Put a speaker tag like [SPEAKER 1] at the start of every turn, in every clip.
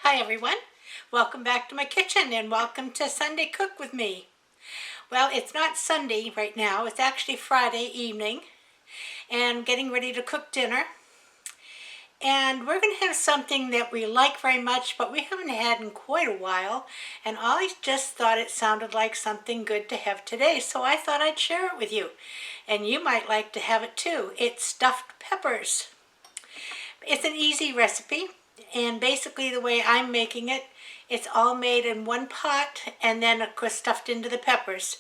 [SPEAKER 1] Hi everyone, welcome back to my kitchen and welcome to Sunday Cook with me. Well, it's not Sunday right now, it's actually Friday evening and getting ready to cook dinner. And we're going to have something that we like very much but we haven't had in quite a while, and I just thought it sounded like something good to have today, so I thought I'd share it with you. And you might like to have it too. It's stuffed peppers. It's an easy recipe, and basically the way I'm making it, it's all made in one pot and then of course stuffed into the peppers.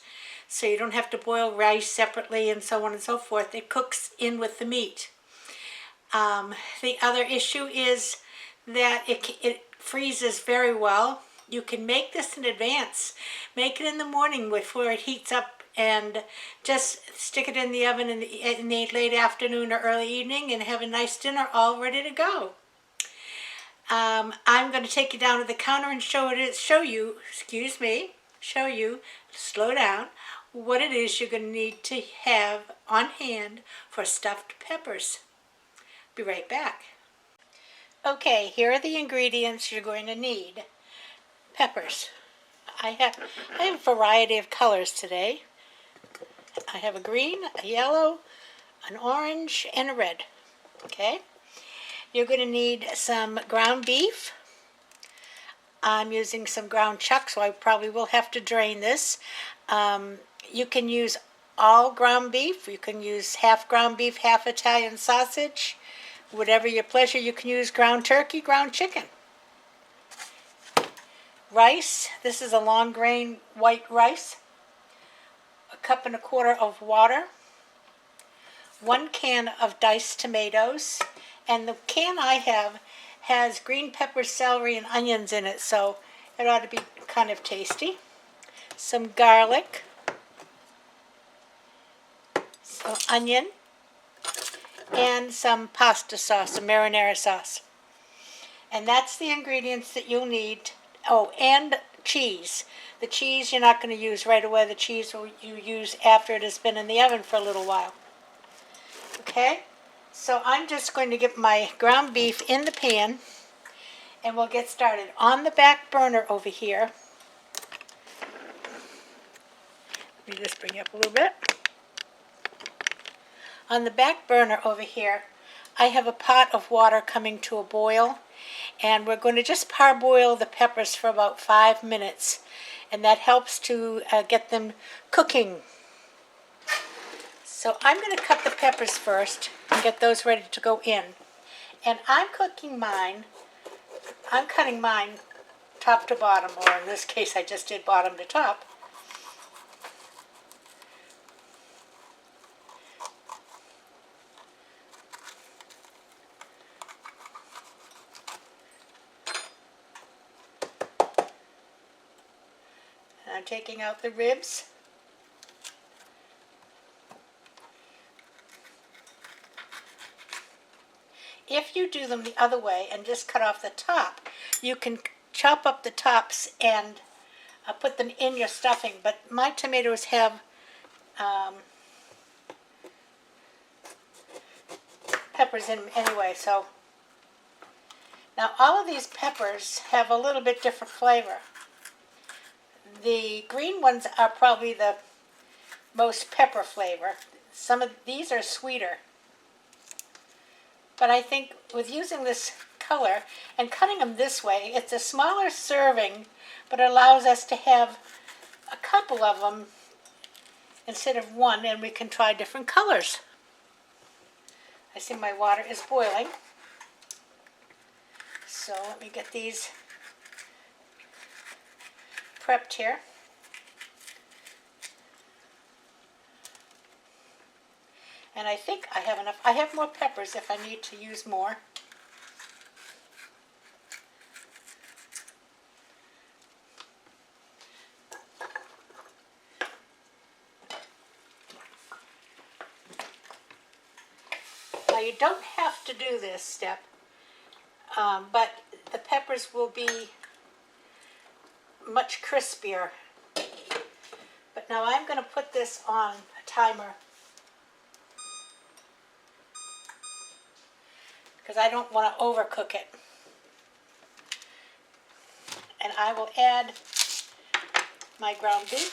[SPEAKER 1] So you don't have to boil rice separately and so on and so forth. It cooks in with the meat. The other issue is that it freezes very well. You can make this in advance. Make it in the morning before it heats up and just stick it in the oven in the late afternoon or early evening and have a nice dinner all ready to go. I'm going to take you down to the counter and show you, slow down, what it is you're going to need to have on hand for stuffed peppers. Be right back. Okay, here are the ingredients you're going to need. Peppers. I have a variety of colors today. I have a green, a yellow, an orange, and a red. Okay? You're going to need some ground beef. I'm using some ground chuck, so I probably will have to drain this. You can use all ground beef. You can use half ground beef, half Italian sausage. Whatever your pleasure. You can use ground turkey, ground chicken. Rice. This is a long grain white rice. A cup and a quarter of water. 1 can of diced tomatoes. And the can I have has green peppers, celery, and onions in it, so it ought to be kind of tasty. Some garlic, some onion, and some pasta sauce, some marinara sauce. And that's the ingredients that you'll need. Oh, and cheese. The cheese you're not going to use right away. The cheese you use after it has been in the oven for a little while. Okay? So I'm just going to get my ground beef in the pan and we'll get started. On the back burner over here, let me just bring it up a little bit. On the back burner over here, I have a pot of water coming to a boil, and we're going to just parboil the peppers for about 5 minutes, and that helps to get them cooking. So I'm going to cut the peppers first and get those ready to go in. And I'm cutting mine top to bottom, or in this case I just did bottom to top. And I'm taking out the ribs. If you do them the other way and just cut off the top, you can chop up the tops and put them in your stuffing. But my tomatoes have peppers in them anyway, so. Now all of these peppers have a little bit different flavor. The green ones are probably the most pepper flavor. Some of these are sweeter. But I think with using this color and cutting them this way, it's a smaller serving, but it allows us to have a couple of them instead of one, and we can try different colors. I see my water is boiling. So let me get these prepped here. And I think I have enough. I have more peppers if I need to use more. Now you don't have to do this step, but the peppers will be much crispier. But now I'm going to put this on a timer because I don't want to overcook it. and I will add my ground beef.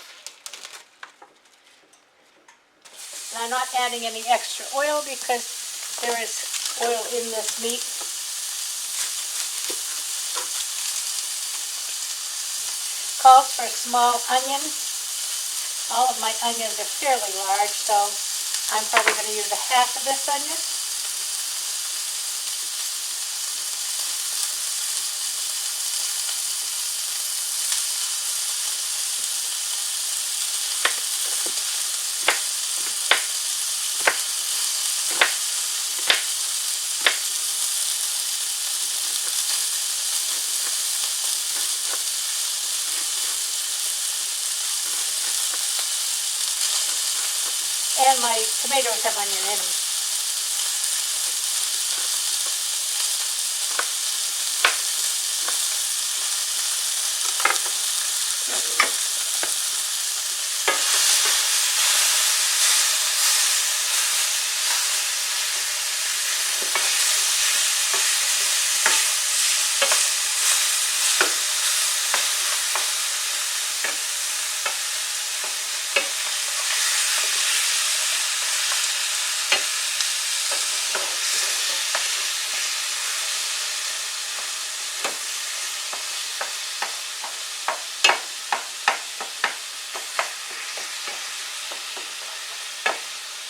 [SPEAKER 1] And I'm not adding any extra oil because there is oil in this meat. Calls for a small onion. All of my onions are fairly large, so I'm probably going to use a half of this onion. And my tomatoes have onion in them.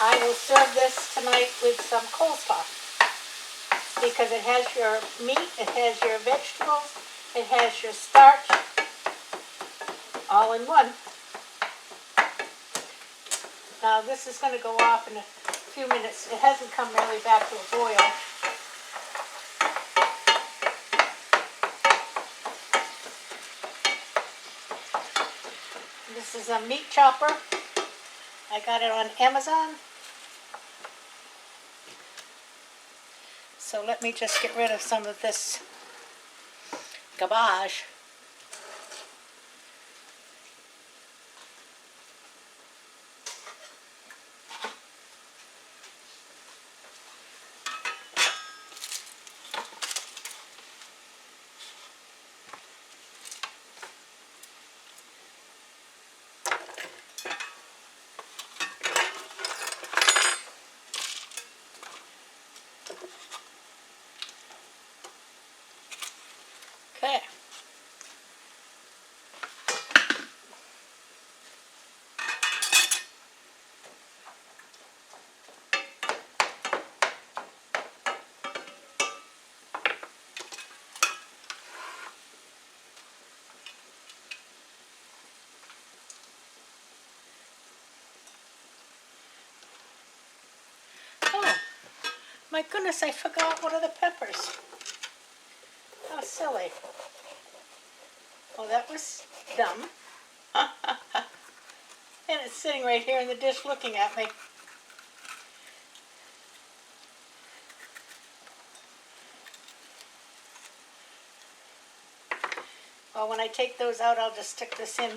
[SPEAKER 1] I will serve this tonight with some coleslaw because it has your meat, it has your vegetables, it has your starch, all in one. Now this is going to go off in a few minutes. It hasn't come really back to a boil. This is a meat chopper. I got it on Amazon. So let me just get rid of some of this garbage. Okay. Oh, my goodness, I forgot one of the peppers. How silly. Oh, that was dumb. And it's sitting right here in the dish looking at me. Well, when I take those out, I'll just stick this in.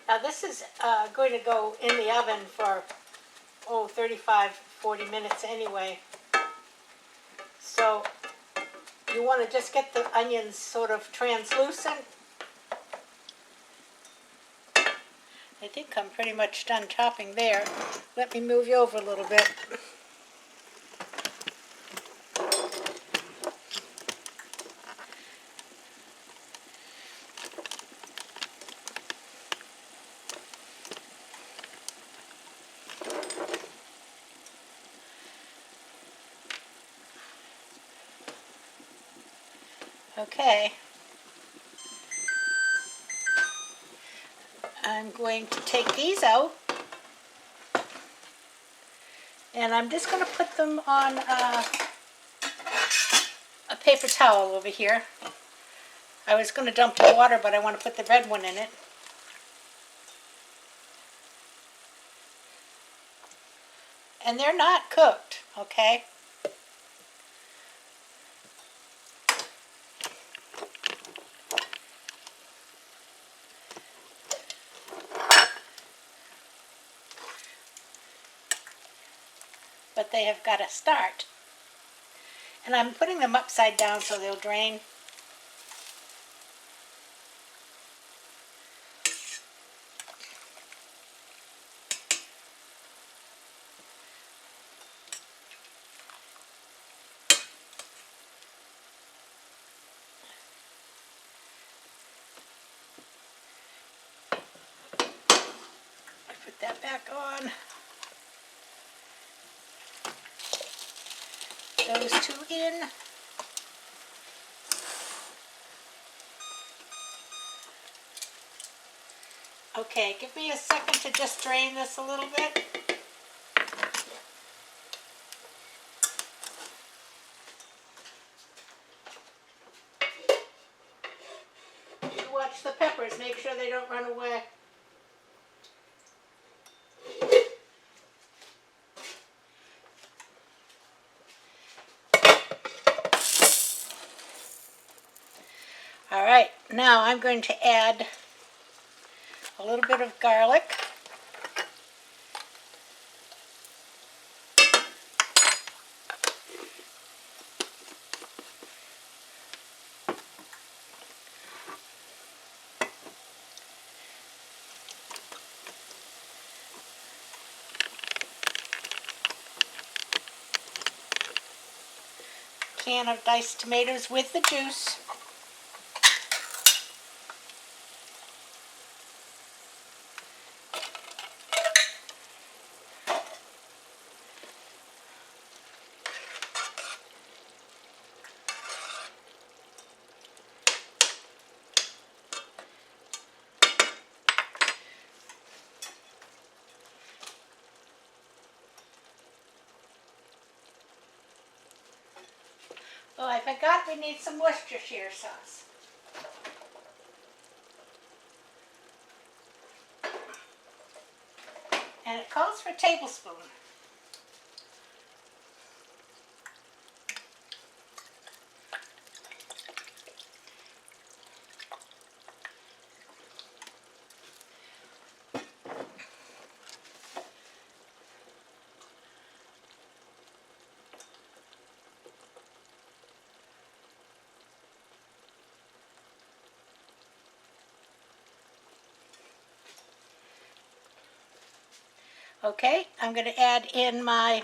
[SPEAKER 1] Now this is going to go in the oven for, 35-40 minutes anyway. So you want to just get the onions sort of translucent. I think I'm pretty much done chopping there. Let me move you over a little bit. Okay. I'm going to take these out And I'm just going to put them on a paper towel over here. I was going to dump the water, but I want to put the red one in it. And they're not cooked, okay? But they have got to start. And I'm putting them upside down so they'll drain. Put that back on. Those two in. Okay, give me a second to just drain this a little bit. You watch the peppers, make sure they don't run away. All right, now I'm going to add a little bit of garlic. Can of diced tomatoes with the juice. Oh, I forgot we need some Worcestershire sauce. And it calls for a tablespoon. Okay, I'm going to add in my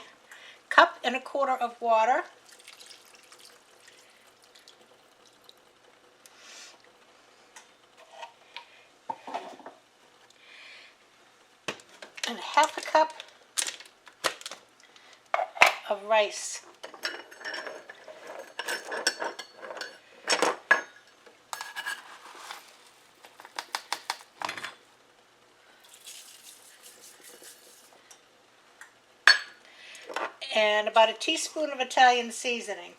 [SPEAKER 1] 1.25 cups of water. And 1/2 cup of rice. And about a teaspoon of Italian seasoning.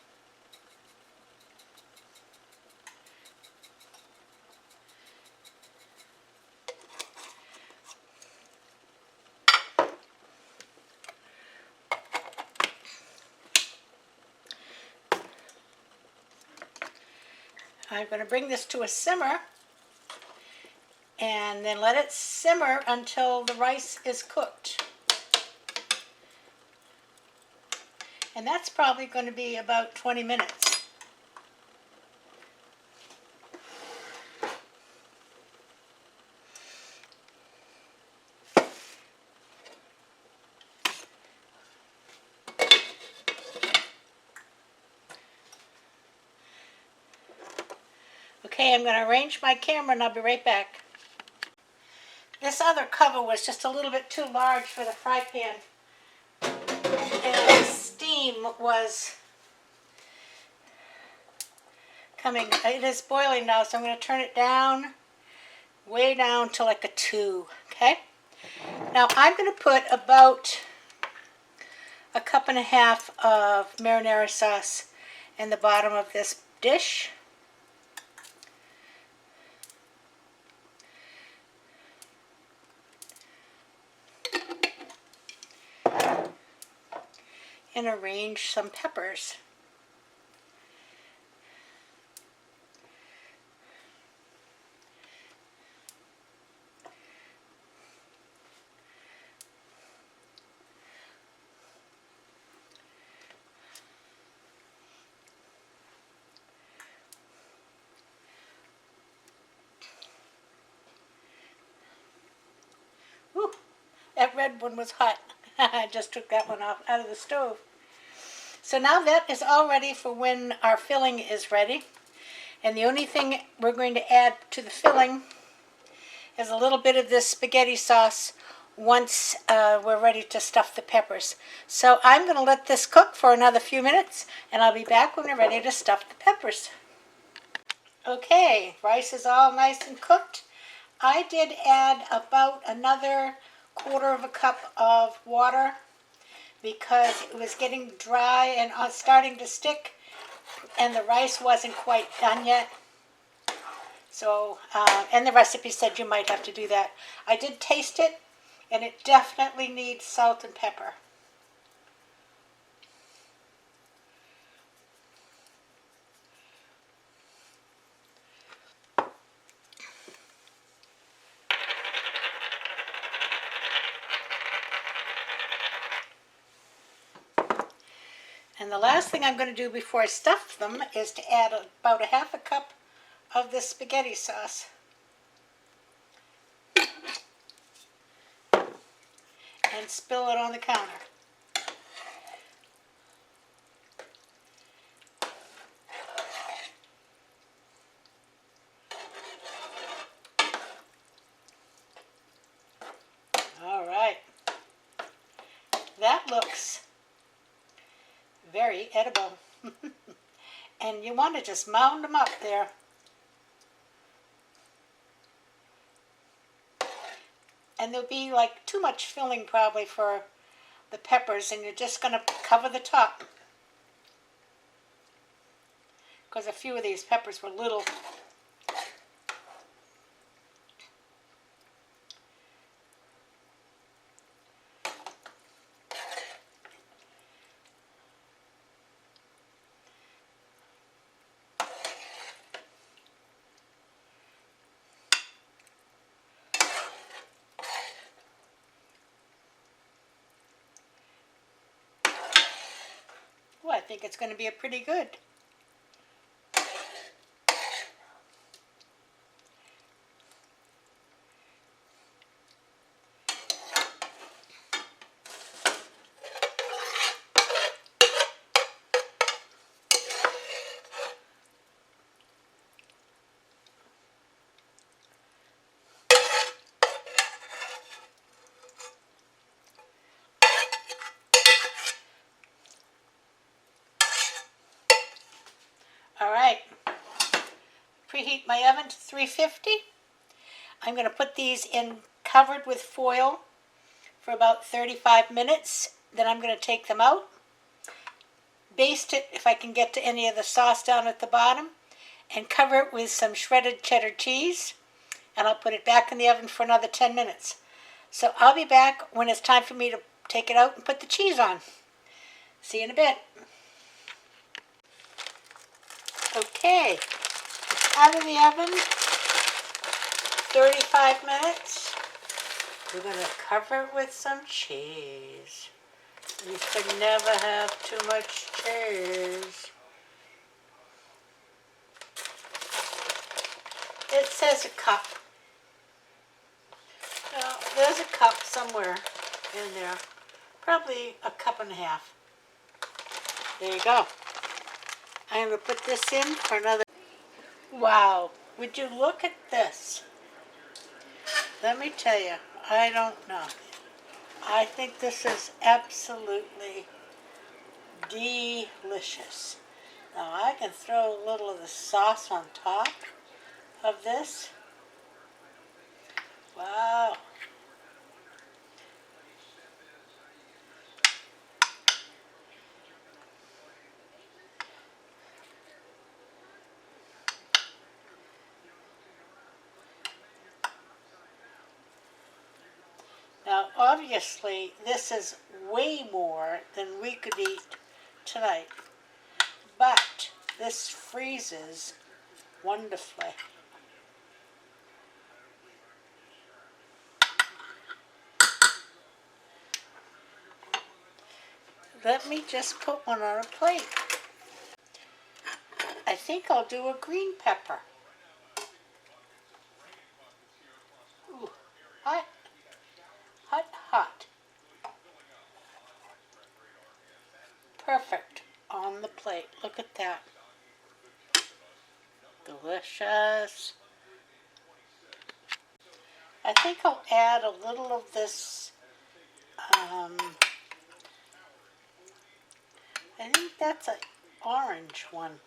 [SPEAKER 1] I'm going to bring this to a simmer and then let it simmer until the rice is cooked. And that's probably going to be about 20 minutes. Okay, I'm going to arrange my camera and I'll be right back. This other cover was just a little bit too large for the fry pan. And the steam was coming. It is boiling now, so I'm going to turn it down, way down to like a 2, okay? Now I'm going to put about a cup and a half of marinara sauce in the bottom of this dish. And arrange some peppers. Whew, that red one was hot. I just took that one off out of the stove. So now that is all ready for when our filling is ready. And the only thing we're going to add to the filling is a little bit of this spaghetti sauce once we're ready to stuff the peppers. So I'm going to let this cook for another few minutes, and I'll be back when we're ready to stuff the peppers. Okay, rice is all nice and cooked. I did add about another quarter of a cup of water because it was getting dry and starting to stick, and the rice wasn't quite done yet. So, and the recipe said you might have to do that. I did taste it, and it definitely needs salt and pepper. And the last thing I'm going to do before I stuff them is to add about a half a cup of this spaghetti sauce. And spill it on the counter. All right. That looks very edible. And you want to just mound them up there. And there'll be like too much filling probably for the peppers, and you're just going to cover the top. Because a few of these peppers were little. Oh, I think it's going to be a pretty good. All right, preheat my oven to 350. I'm going to put these in covered with foil for about 35 minutes. Then I'm going to take them out, baste it if I can get to any of the sauce down at the bottom, and cover it with some shredded cheddar cheese, and I'll put it back in the oven for another 10 minutes. So I'll be back when it's time for me to take it out and put the cheese on. See you in a bit. Okay, it's out of the oven, 35 minutes. We're going to cover it with some cheese. You can never have too much cheese. It says a cup. Well, there's a cup somewhere in there. Probably a cup and a half. There you go. I'm going to put this in for another. Wow, would you look at this? Let me tell you, I don't know. I think this is absolutely delicious. Now I can throw a little of the sauce on top of this. Wow. obviously this is way more than we could eat tonight, but this freezes wonderfully. Let me just put one on a plate. I think I'll do a green pepper. Ooh, hot, hot, hot. Perfect on the plate. Look at that. Delicious. I think I'll add a little of this, I think that's an orange one.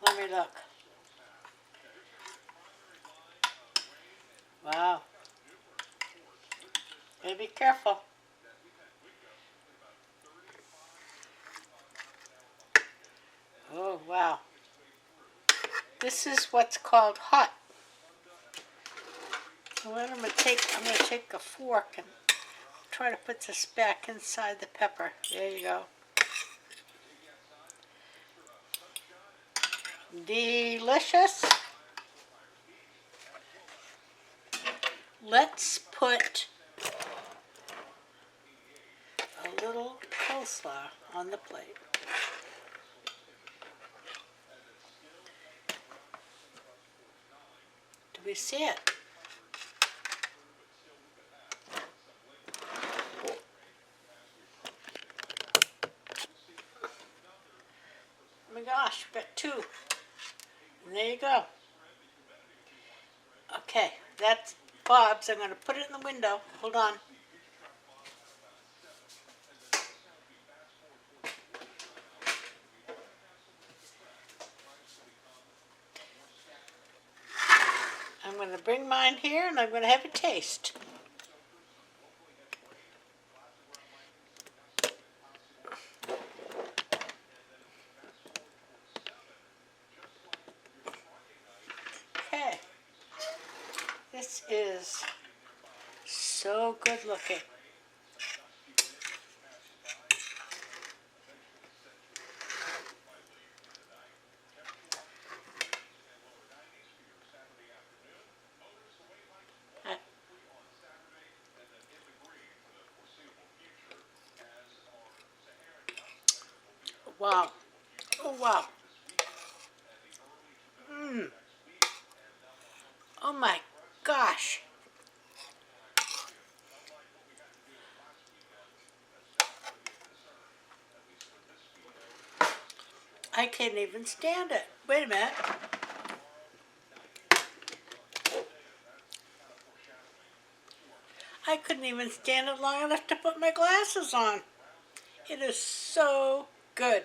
[SPEAKER 1] Let me look. Wow. Gotta be careful. Oh, wow. This is what's called hot. What I'm gonna take a fork and try to put this back inside the pepper. There you go. Delicious. Let's put a little coleslaw on the plate. Do we see it? Oh my gosh, got two. And there you go. Okay, that's Bob's. I'm going to put it in the window. Hold on. I'm going to bring mine here and I'm going to have a taste. Okay. This is so good looking. Wow. Oh, wow. Oh my gosh. I can't even stand it. Wait a minute. I couldn't even stand it long enough to put my glasses on. It is so good.